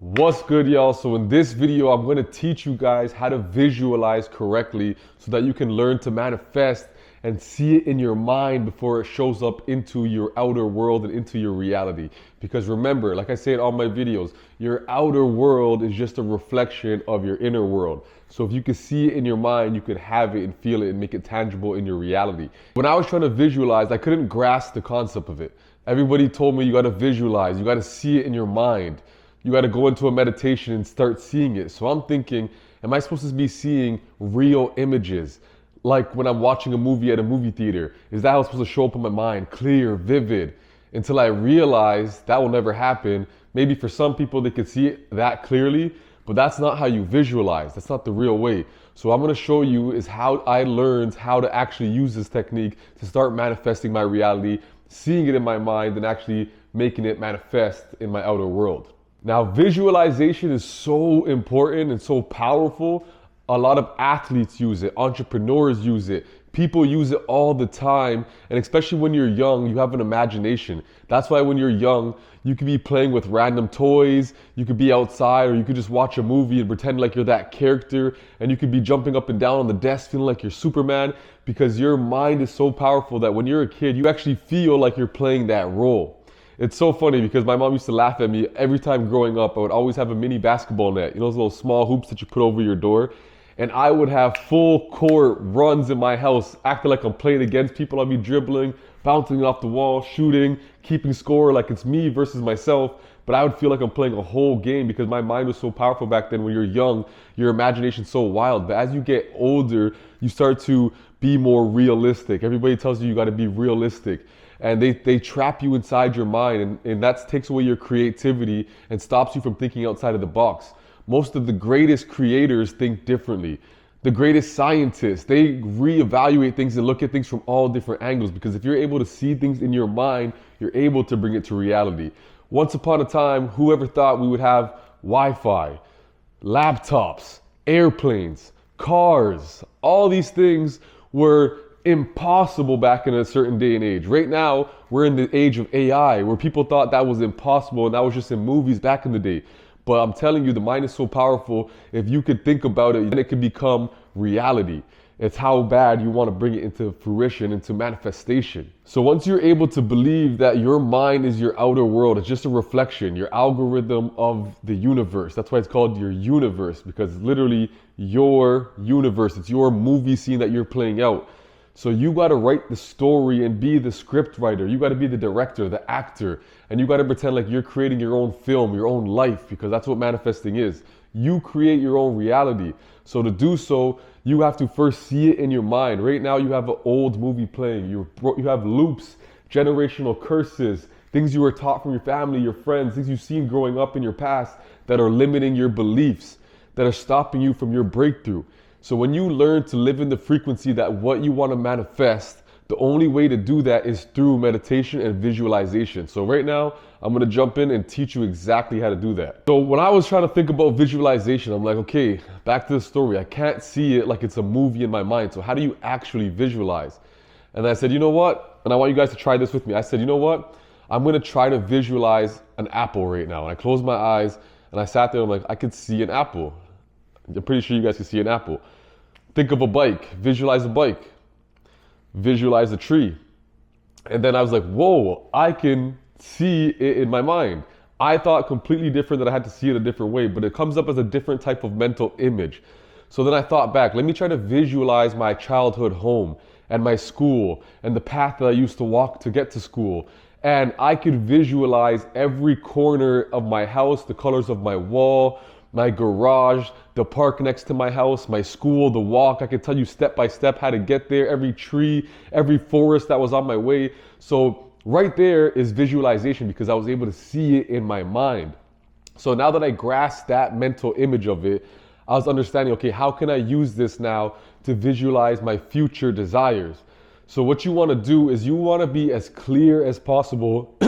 What's good, y'all? So in this video, I'm going to teach you guys how to visualize correctly so that you can learn to manifest and see it in your mind before it shows up into your outer world and into your reality. Because remember, like I say in all my videos, your outer world is just a reflection of your inner world. So if you can see it in your mind, you can have it and feel it and make it tangible in your reality. When I was trying to visualize, I couldn't grasp the concept of it. Everybody told me you got to visualize, you got to see it in your mind. You got to go into a meditation and start seeing it. So I'm thinking, am I supposed to be seeing real images? Like when I'm watching a movie at a movie theater, is that how it's supposed to show up in my mind? Clear, vivid, until I realize that will never happen. Maybe for some people, they could see it that clearly, but that's not how you visualize. That's not the real way. So I'm going to show you is how I learned how to actually use this technique to start manifesting my reality, seeing it in my mind, and actually making it manifest in my outer world. Now, visualization is so important and so powerful. A lot of athletes use it, entrepreneurs use it, people use it all the time. And especially when you're young, you have an imagination. That's why when you're young, you could be playing with random toys, you could be outside, or you could just watch a movie and pretend like you're that character. And you could be jumping up and down on the desk feeling like you're Superman, because your mind is so powerful that when you're a kid, you actually feel like you're playing that role. It's so funny because my mom used to laugh at me every time growing up. I would always have a mini basketball net, you know, those little small hoops that you put over your door. And I would have full court runs in my house, acting like I'm playing against people. I'd be dribbling, bouncing off the wall, shooting, keeping score like it's me versus myself. But I would feel like I'm playing a whole game because my mind was so powerful back then. When you're young, your imagination's so wild. But as you get older, you start to be more realistic. Everybody tells you got to be realistic. And they trap you inside your mind, and that takes away your creativity and stops you from thinking outside of the box. Most of the greatest creators think differently. The greatest scientists, they reevaluate things and look at things from all different angles, because if you're able to see things in your mind, you're able to bring it to reality. Once upon a time, whoever thought we would have Wi-Fi, laptops, airplanes, cars, all these things were impossible back in a certain day and age. Right now, we're in the age of AI, where people thought that was impossible and that was just in movies back in the day. But I'm telling you, the mind is so powerful. If you could think about it, then it could become reality. It's how bad you want to bring it into fruition, into manifestation. So once you're able to believe that your mind is your outer world, it's just a reflection, your algorithm of the universe. That's why it's called your universe, because it's literally your universe. It's your movie scene that you're playing out. So you got to write the story and be the script writer. You got to be the director, the actor, and you got to pretend like you're creating your own film, your own life, because that's what manifesting is. You create your own reality. So to do so, you have to first see it in your mind. Right now, you have an old movie playing. You have loops, generational curses, things you were taught from your family, your friends, things you've seen growing up in your past that are limiting your beliefs, that are stopping you from your breakthrough. So when you learn to live in the frequency that what you want to manifest, the only way to do that is through meditation and visualization. So right now, I'm going to jump in and teach you exactly how to do that. So when I was trying to think about visualization, I'm like, okay, back to the story. I can't see it like it's a movie in my mind. So how do you actually visualize? And I said, you know what? And I want you guys to try this with me. I said, you know what? I'm going to try to visualize an apple right now. And I closed my eyes and I sat there and I'm like, I could see an apple. I'm pretty sure you guys can see an apple. Think of a bike, visualize a bike, visualize a tree. And then I was like, whoa, I can see it in my mind. I thought completely different, that I had to see it a different way, but it comes up as a different type of mental image. So then I thought back, let me try to visualize my childhood home and my school and the path that I used to walk to get to school. And I could visualize every corner of my house, the colors of my wall, my garage, the park next to my house, my school, the walk. I could tell you step by step how to get there, every tree, every forest that was on my way. So right there is visualization, because I was able to see it in my mind. So now that I grasped that mental image of it, I was understanding, okay, how can I use this now to visualize my future desires? So what you want to do is you want to be as clear as possible.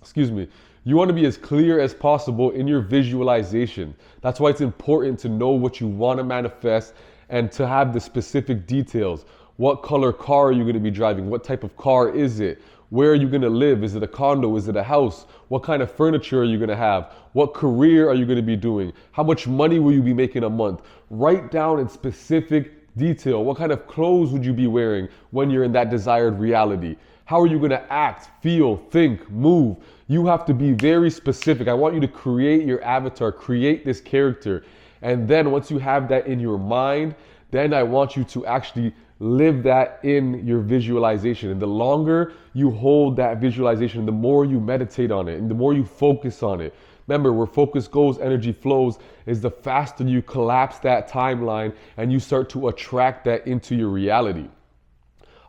Excuse me. You want to be as clear as possible in your visualization. That's why it's important to know what you want to manifest and to have the specific details. What color car are you going to be driving? What type of car is it? Where are you going to live? Is it a condo? Is it a house? What kind of furniture are you going to have? What career are you going to be doing? How much money will you be making a month? Write down in specific detail what kind of clothes would you be wearing when you're in that desired reality. How are you going to act, feel, think, move? You have to be very specific. I want you to create your avatar, create this character. And then once you have that in your mind, then I want you to actually live that in your visualization. And the longer you hold that visualization, the more you meditate on it and the more you focus on it. Remember, where focus goes, energy flows, is the faster you collapse that timeline and you start to attract that into your reality.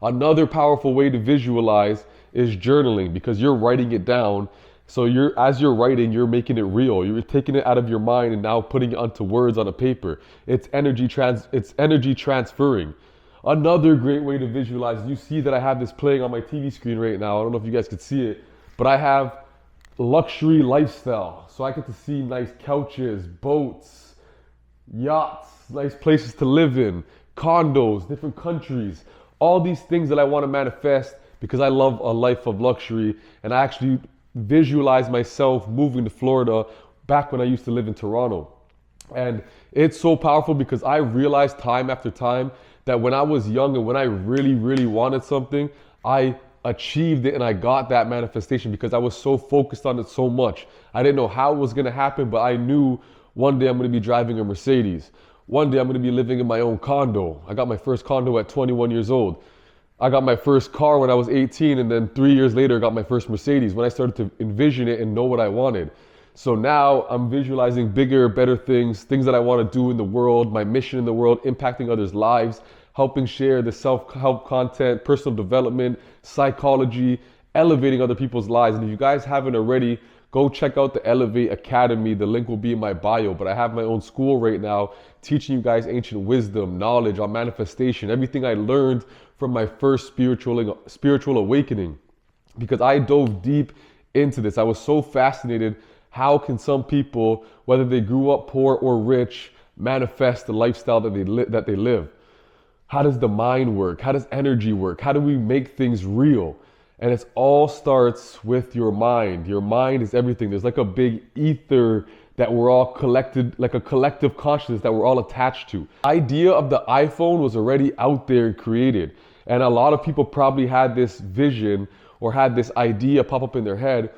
Another powerful way to visualize is journaling, because you're writing it down. So as you're writing, you're making it real. You're taking it out of your mind and now putting it onto words on a paper. It's energy transferring. Another great way to visualize, you see that I have this playing on my TV screen right now. I don't know if you guys could see it, but I have luxury lifestyle. So I get to see nice couches, boats, yachts, nice places to live in, condos, different countries, all these things that I want to manifest because I love a life of luxury. And I actually visualize myself moving to Florida back when I used to live in Toronto. And it's so powerful because I realized time after time that when I was young and when I really, really wanted something, I achieved it and I got that manifestation because I was so focused on it so much. I didn't know how it was going to happen, but I knew one day I'm going to be driving a Mercedes. One day I'm going to be living in my own condo. I got my first condo at 21 years old. I got my first car when I was 18, and then 3 years later I got my first Mercedes when I started to envision it and know what I wanted. So now I'm visualizing bigger, better things that I want to do in the world, my mission in the world, impacting others' lives, helping share the self-help content, personal development, psychology, elevating other people's lives. And if you guys haven't already, go check out the Elevate Academy. The link will be in my bio, but I have my own school right now teaching you guys ancient wisdom, knowledge on manifestation, everything I learned from my first spiritual awakening, because I dove deep into this. I was so fascinated. How can some people, whether they grew up poor or rich, manifest the lifestyle that they live? How does the mind work? How does energy work? How do we make things real? And it all starts with your mind. Your mind is everything. There's like a big ether that we're all collected, like a collective consciousness that we're all attached to. The idea of the iPhone was already out there and created. And a lot of people probably had this vision or had this idea pop up in their head,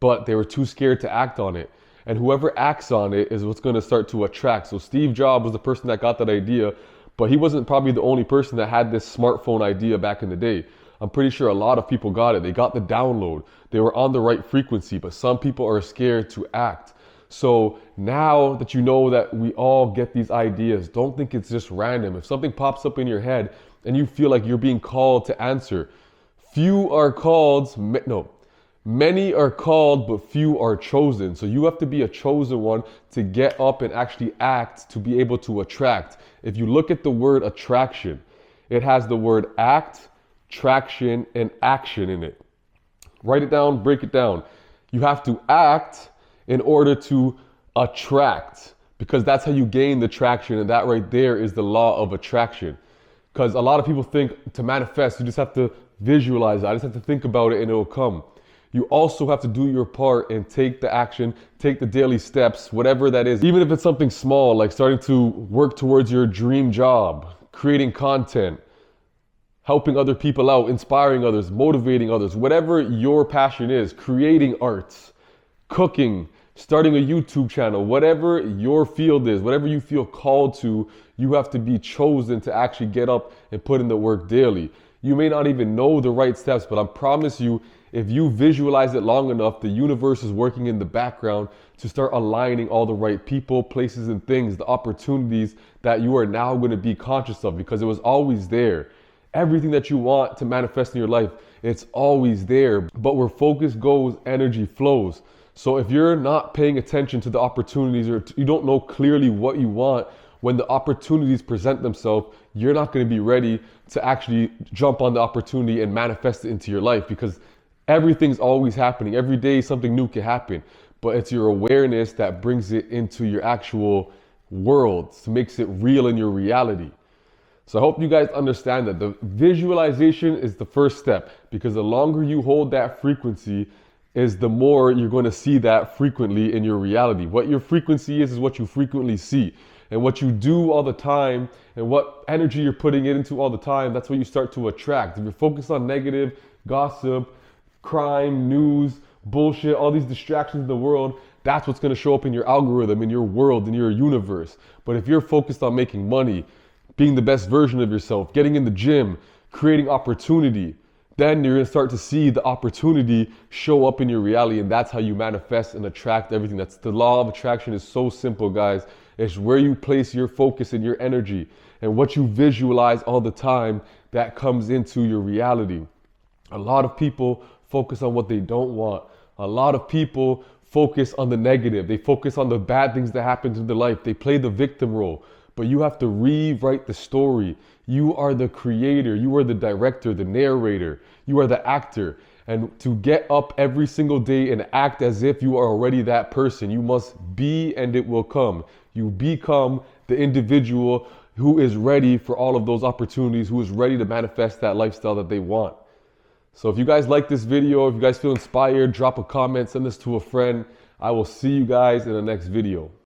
but they were too scared to act on it. And whoever acts on it is what's going to start to attract. So Steve Jobs was the person that got that idea, but he wasn't probably the only person that had this smartphone idea back in the day. I'm pretty sure a lot of people got it. They got the download. They were on the right frequency, but some people are scared to act. So now that you know that we all get these ideas, don't think it's just random. If something pops up in your head and you feel like you're being called to answer, many are called, but few are chosen. So you have to be a chosen one to get up and actually act, to be able to attract. If you look at the word attraction, it has the word act, traction, and action in it. Write it down, break it down. You have to act in order to attract, because that's how you gain the traction, and that right there is the law of attraction. Because a lot of people think to manifest, you just have to visualize it. I just have to think about it and it'll come. You also have to do your part and take the action, take the daily steps, whatever that is. Even if it's something small, like starting to work towards your dream job, creating content, helping other people out, inspiring others, motivating others, whatever your passion is, creating arts, cooking, starting a YouTube channel, whatever your field is, whatever you feel called to, you have to be chosen to actually get up and put in the work daily. You may not even know the right steps, but I promise you, if you visualize it long enough, the universe is working in the background to start aligning all the right people, places, and things, the opportunities that you are now going to be conscious of, because it was always there. Everything that you want to manifest in your life, it's always there. But where focus goes, energy flows. So if you're not paying attention to the opportunities, or you don't know clearly what you want, when the opportunities present themselves, you're not going to be ready to actually jump on the opportunity and manifest it into your life, because everything's always happening. Every day something new can happen, but it's your awareness that brings it into your actual world, makes it real in your reality. So I hope you guys understand that the visualization is the first step, because the longer you hold that frequency is the more you're going to see that frequently in your reality. What your frequency is what you frequently see. And what you do all the time and what energy you're putting it into all the time, that's what you start to attract. If you're focused on negative, gossip, crime, news, bullshit, all these distractions in the world, that's what's going to show up in your algorithm, in your world, in your universe. But if you're focused on making money, being the best version of yourself, getting in the gym, creating opportunity, then you're going to start to see the opportunity show up in your reality. And that's how you manifest and attract everything. That's the law of attraction. Is so simple, guys. It's where you place your focus and your energy, and what you visualize all the time, that comes into your reality. A lot of people focus on what they don't want. A lot of people focus on the negative. They focus on the bad things that happen in their life. They play the victim role. But you have to rewrite the story. You are the creator. You are the director, the narrator. You are the actor. And to get up every single day and act as if you are already that person, you must be, and it will come. You become the individual who is ready for all of those opportunities, who is ready to manifest that lifestyle that they want. So if you guys like this video, if you guys feel inspired, drop a comment, send this to a friend. I will see you guys in the next video.